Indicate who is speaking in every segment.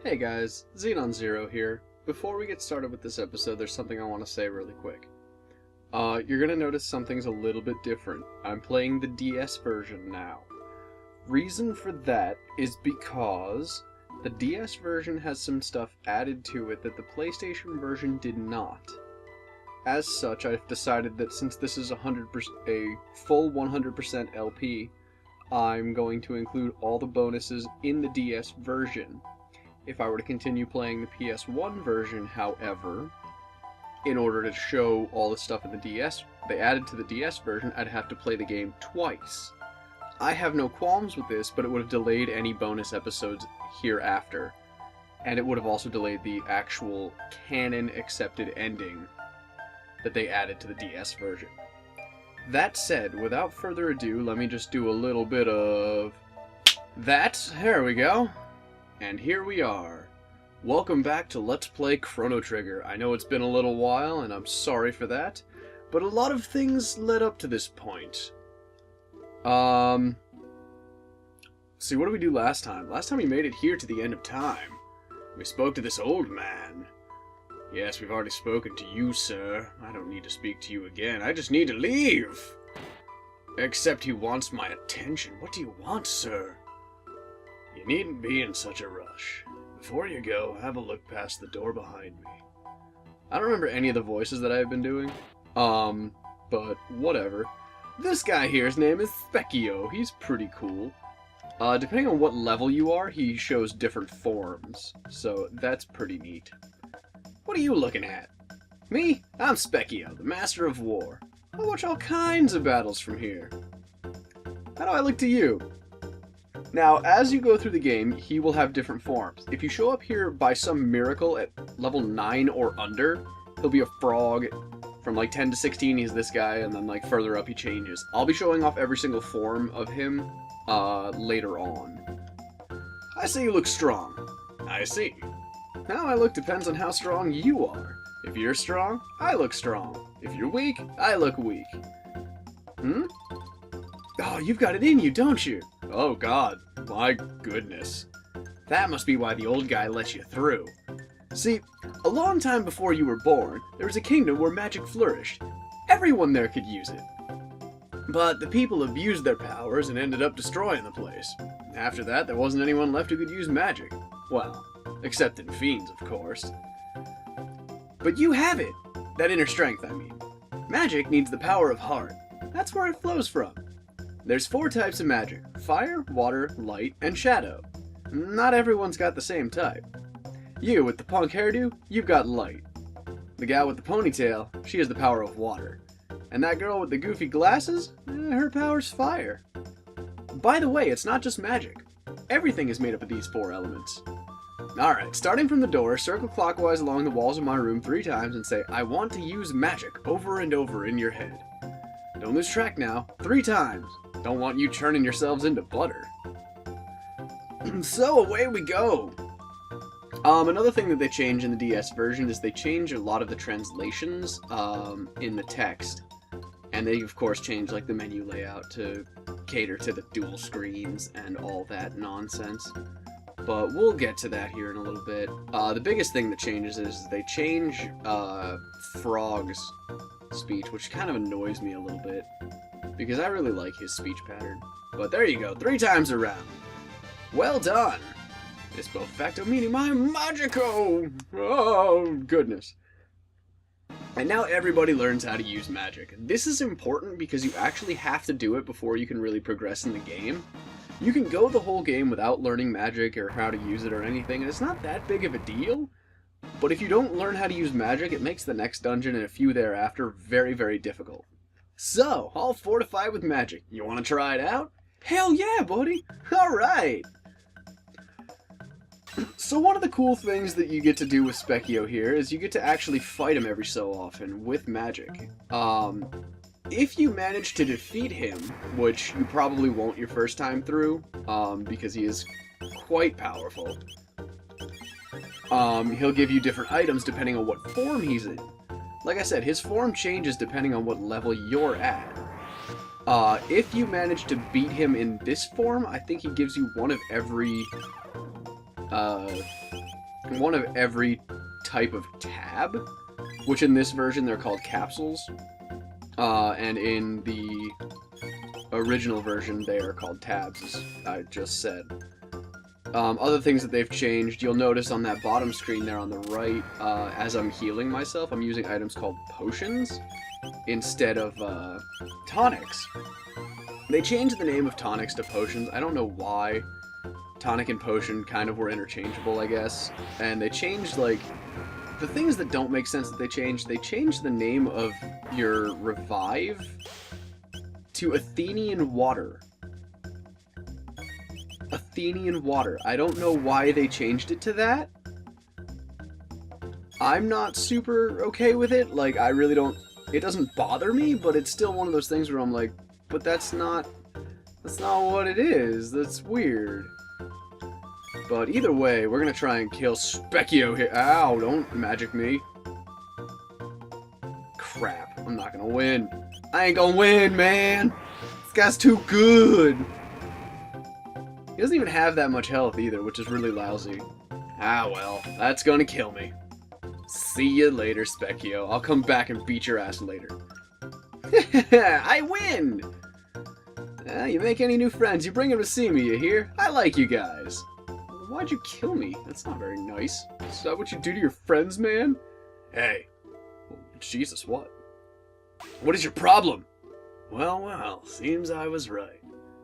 Speaker 1: Hey guys, Xenon Zero here. Before we get started with this episode, there's something I want to say really quick. You're gonna notice something's a little bit different. I'm playing the DS version now. Reason for that is because the DS version has some stuff added to it that the PlayStation version did not. As such, I've decided that since this is a full 100% LP, I'm going to include all the bonuses in the DS version. If I were to continue playing the PS1 version, however, in order to show all the stuff in the DS they added to the DS version, I'd have to play the game twice. I have no qualms with this, but it would have delayed any bonus episodes hereafter, and it would have also delayed the actual canon-accepted ending that they added to the DS version. That said, without further ado, let me just do a little bit of that. There we go. And here we are. Welcome back to Let's Play Chrono Trigger. I know it's been a little while, and I'm sorry for that, but a lot of things led up to this point. See, what did we do last time? Last time we made it here to the end of time. We spoke to this old man. Yes, we've already spoken to you, sir. I don't need to speak to you again. I just need to leave. Except he wants my attention. What do you want, sir? You needn't be in such a rush. Before you go, have a look past the door behind me. I don't remember any of the voices that I've been doing. But whatever. This guy here's name is Specchio. He's pretty cool. Depending on what level you are, he shows different forms. So that's pretty neat. What are you looking at? Me? I'm Specchio, the Master of War. I watch all kinds of battles from here. How do I look to you? Now, as you go through the game, he will have different forms. If you show up here by some miracle at level 9 or under, he'll be a frog. From like 10 to 16, he's this guy, and then like further up he changes. I'll be showing off every single form of him later on. I see you look strong. I see. How I look depends on how strong you are. If you're strong, I look strong. If you're weak, I look weak. Oh, you've got it in you, don't you? Oh god, my goodness. That must be why the old guy let you through. See, a long time before you were born, there was a kingdom where magic flourished. Everyone there could use it. But the people abused their powers and ended up destroying the place. After that, there wasn't anyone left who could use magic. Well, except in fiends, of course. But you have it! That inner strength, I mean. Magic needs the power of heart. That's where it flows from. There's 4 types of magic: fire, water, light, and shadow. Not everyone's got the same type. You, with the punk hairdo, you've got light. The gal with the ponytail, she has the power of water. And that girl with the goofy glasses, her power's fire. By the way, it's not just magic. Everything is made up of these 4 elements. Alright, starting from the door, circle clockwise along the walls of my room 3 times and say, "I want to use magic," over and over in your head. Don't lose track now. 3 times. Don't want you churning yourselves into butter. So away we go. Another thing that they change in the DS version is they change a lot of the translations in the text. And they, of course, change like the menu layout to cater to the dual screens and all that nonsense. But we'll get to that here in a little bit. The biggest thing that changes is they change Frog's speech, which kind of annoys me a little bit, because I really like his speech pattern. But there you go, 3 times around. Well done! It's both facto meaning my magico! Oh, goodness. And now everybody learns how to use magic. This is important because you actually have to do it before you can really progress in the game. You can go the whole game without learning magic or how to use it or anything, and it's not that big of a deal. But if you don't learn how to use magic, it makes the next dungeon and a few thereafter very, very difficult. So, all fortified with magic. You want to try it out? Hell yeah, buddy! Alright! So one of the cool things that you get to do with Specchio here is you get to actually fight him every so often with magic. If you manage to defeat him, which you probably won't your first time through, because he is quite powerful, he'll give you different items depending on what form he's in. Like I said, his form changes depending on what level you're at. If you manage to beat him in this form, I think he gives you one of every one of every type of tab, which in this version they're called capsules, and in the original version they are called tabs, as I just said. Other things that they've changed, you'll notice on that bottom screen there on the right, as I'm healing myself, I'm using items called potions instead of tonics. They changed the name of tonics to potions. I don't know why. Tonic and potion kind of were interchangeable, I guess. And they changed, like, the things that don't make sense that they changed the name of your revive to Athenian water. Athenian water. I don't know why they changed it to that. I'm not super okay with it. Like, I really don't... It doesn't bother me, but it's still one of those things where I'm like, but that's not what it is. That's weird. But either way, we're gonna try and kill Specchio here. Ow, don't magic me. Crap, I'm not gonna win. I ain't gonna win, man. This guy's too good. He doesn't even have that much health either, which is really lousy. Ah, well, that's gonna kill me. See you later, Specchio. I'll come back and beat your ass later. I win! You make any new friends, you bring them to see me, you hear? I like you guys. Why'd you kill me? That's not very nice. Is that what you do to your friends, man? Hey. Jesus, what? What is your problem? Well, well, seems I was right.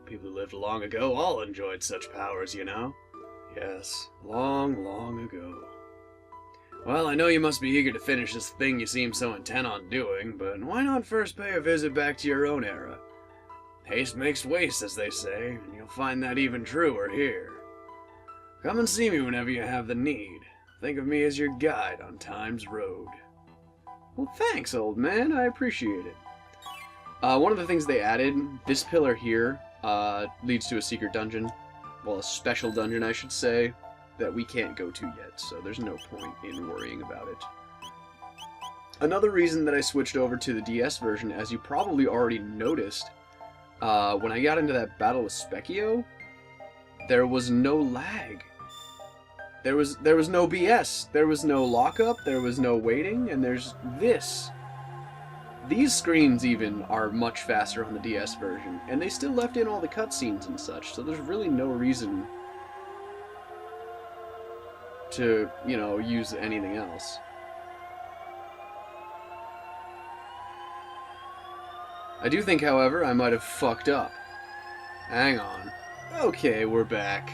Speaker 1: People who lived long ago all enjoyed such powers, you know? Yes, long, long ago. Well, I know you must be eager to finish this thing you seem so intent on doing, but why not first pay a visit back to your own era? Haste makes waste, as they say, and you'll find that even truer here. Come and see me whenever you have the need. Think of me as your guide on Time's road. Well, thanks, old man. I appreciate it. One of the things they added, this pillar here, leads to a secret dungeon. Well, a special dungeon, I should say, that we can't go to yet, so there's no point in worrying about it. Another reason that I switched over to the DS version, as you probably already noticed, when I got into that battle with Specchio, there was no lag. There was no BS. There was no lockup, there was no waiting, and there's this. These screens even are much faster on the DS version, and they still left in all the cutscenes and such, so there's really no reason to, you know, use anything else. I do think, however, I might have fucked up. Hang on. Okay, we're back.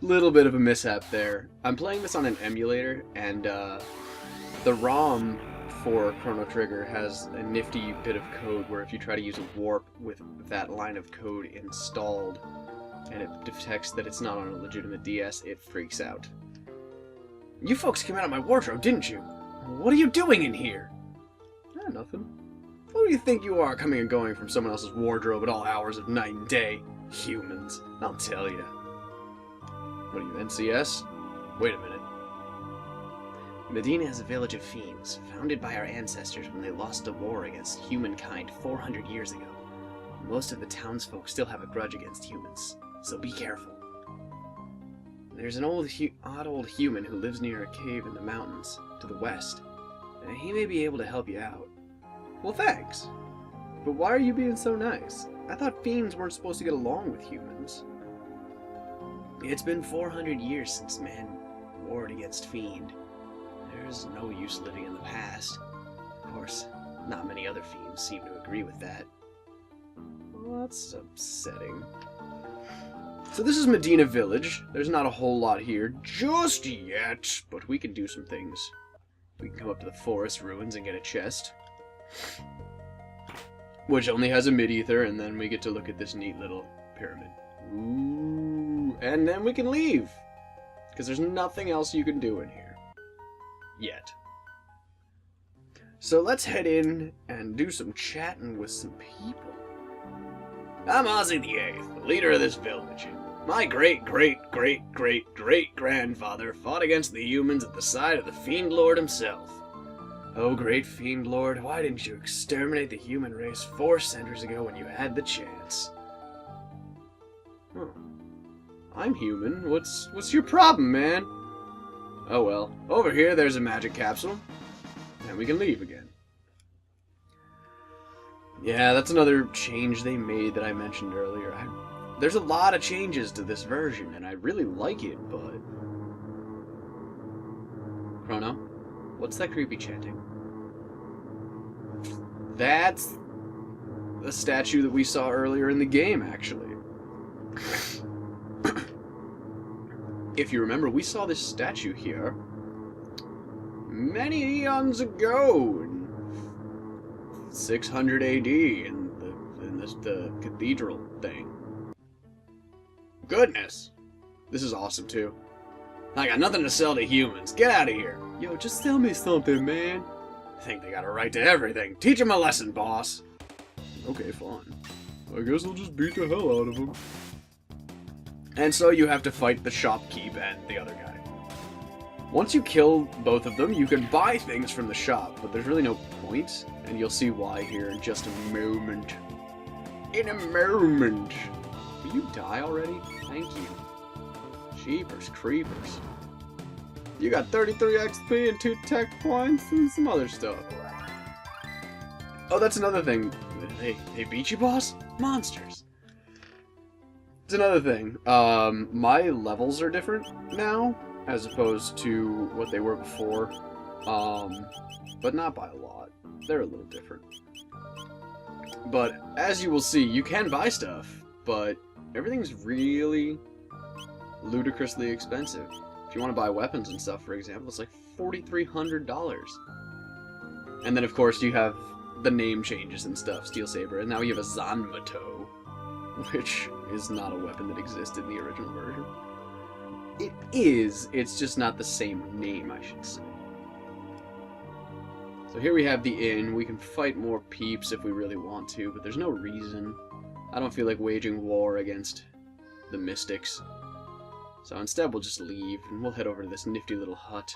Speaker 1: Little bit of a mishap there. I'm playing this on an emulator, and the ROM for Chrono Trigger has a nifty bit of code where if you try to use a warp with that line of code installed, and it detects that it's not on a legitimate DS, it freaks out. You folks came out of my wardrobe, didn't you? What are you doing in here? Nothing. Who do you think you are, coming and going from someone else's wardrobe at all hours of night and day? Humans. I'll tell you. What are you, NCS? Wait a minute. Medina is a village of fiends, founded by our ancestors when they lost a war against humankind 400 years ago. Most of the townsfolk still have a grudge against humans, so be careful. There's an odd old human who lives near a cave in the mountains, to the west. He may be able to help you out. Well, thanks. But why are you being so nice? I thought fiends weren't supposed to get along with humans. It's been 400 years since man warred against fiend. There's no use living in the past. Of course, not many other fiends seem to agree with that. Well, that's upsetting. So this is Medina Village. There's not a whole lot here just yet, but we can do some things. We can come up to the forest ruins and get a chest, which only has a mid-ether, and then we get to look at this neat little pyramid. Ooh, and then we can leave, because there's nothing else you can do in here. Yet. So let's head in and do some chatting with some people. I'm Ozzy the Eighth, the leader of this village. My great-great-great-great-great-grandfather fought against the humans at the side of the Fiend Lord himself. Oh, great Fiend Lord, why didn't you exterminate the human race 4 centuries ago when you had the chance? I'm human. What's your problem, man? Oh well. Over here, there's a magic capsule. And we can leave again. Yeah, that's another change they made that I mentioned earlier. There's a lot of changes to this version, and I really like it, but... Chrono, what's that creepy chanting? That's the statue that we saw earlier in the game, actually. If you remember, we saw this statue here many eons ago, in 600 AD, in the cathedral thing. Goodness! This is awesome, too. I got nothing to sell to humans. Get out of here. Yo, just sell me something, man. I think they got a right to everything. Teach them a lesson, boss. Okay, fine. I guess I'll just beat the hell out of them. And so you have to fight the shopkeep and the other guy. Once you kill both of them, you can buy things from the shop, but there's really no point, and you'll see why here in just a moment. In a moment. Will you die already? Thank you. Jeepers creepers. You got 33 XP and 2 tech points and some other stuff. Oh, that's another thing. They beat you, boss? Monsters. It's another thing. My levels are different now, as opposed to what they were before. But not by a lot. They're a little different. But as you will see, you can buy stuff, but everything's really ludicrously expensive. If you want to buy weapons and stuff, for example, it's like $4,300. And then, of course, you have the name changes and stuff. Steel Saber, and now you have a Zanmato, which is not a weapon that existed in the original version. It is, it's just not the same name, I should say. So here we have the inn. We can fight more peeps if we really want to, but there's no reason. I don't feel like waging war against the Mystics. So instead we'll just leave, and we'll head over to this nifty little hut.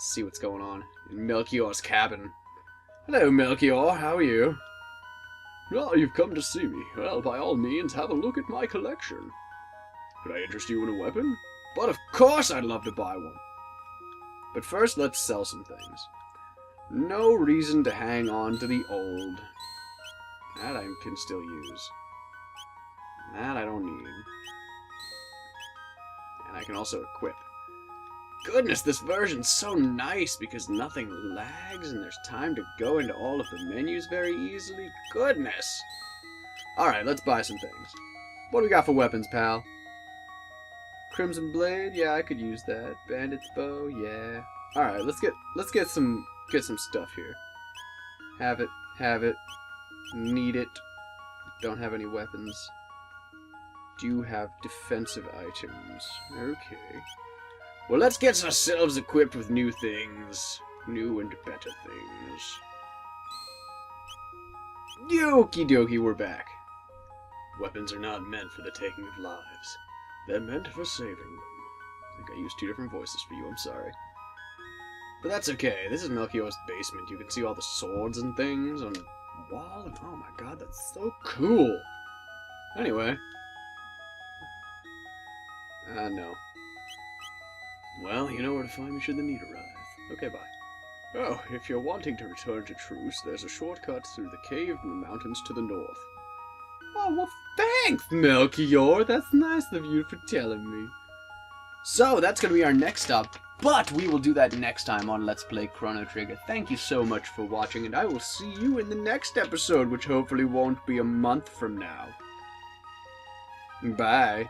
Speaker 1: See what's going on in Melchior's cabin. Hello, Melchior, how are you? Oh, you've come to see me. Well, by all means, have a look at my collection. Could I interest you in a weapon? But of course I'd love to buy one. But first, let's sell some things. No reason to hang on to the old. That I can still use. That I don't need. And I can also equip. Goodness, this version's so nice because nothing lags and there's time to go into all of the menus very easily. Goodness! Alright, let's buy some things. What do we got for weapons, pal? Crimson Blade? Yeah, I could use that. Bandit's Bow? Yeah. Alright, let's get some stuff here. Have it. Need it. Don't have any weapons. Do have defensive items. Okay. Well, let's get ourselves equipped with new things. New and better things. Okie dokie, we're back. Weapons are not meant for the taking of lives. They're meant for saving them. I think I used 2 different voices for you, I'm sorry. But that's okay, this is Melchior's basement. You can see all the swords and things on the wall, and oh my god, that's so cool! Anyway. No. Well, you know where to find me should the need arise. Okay, bye. Oh, if you're wanting to return to Truce, there's a shortcut through the cave in the mountains to the north. Oh, well, thanks, Melchior! That's nice of you for telling me. So, that's gonna be our next stop, but we will do that next time on Let's Play Chrono Trigger. Thank you so much for watching, and I will see you in the next episode, which hopefully won't be a month from now. Bye.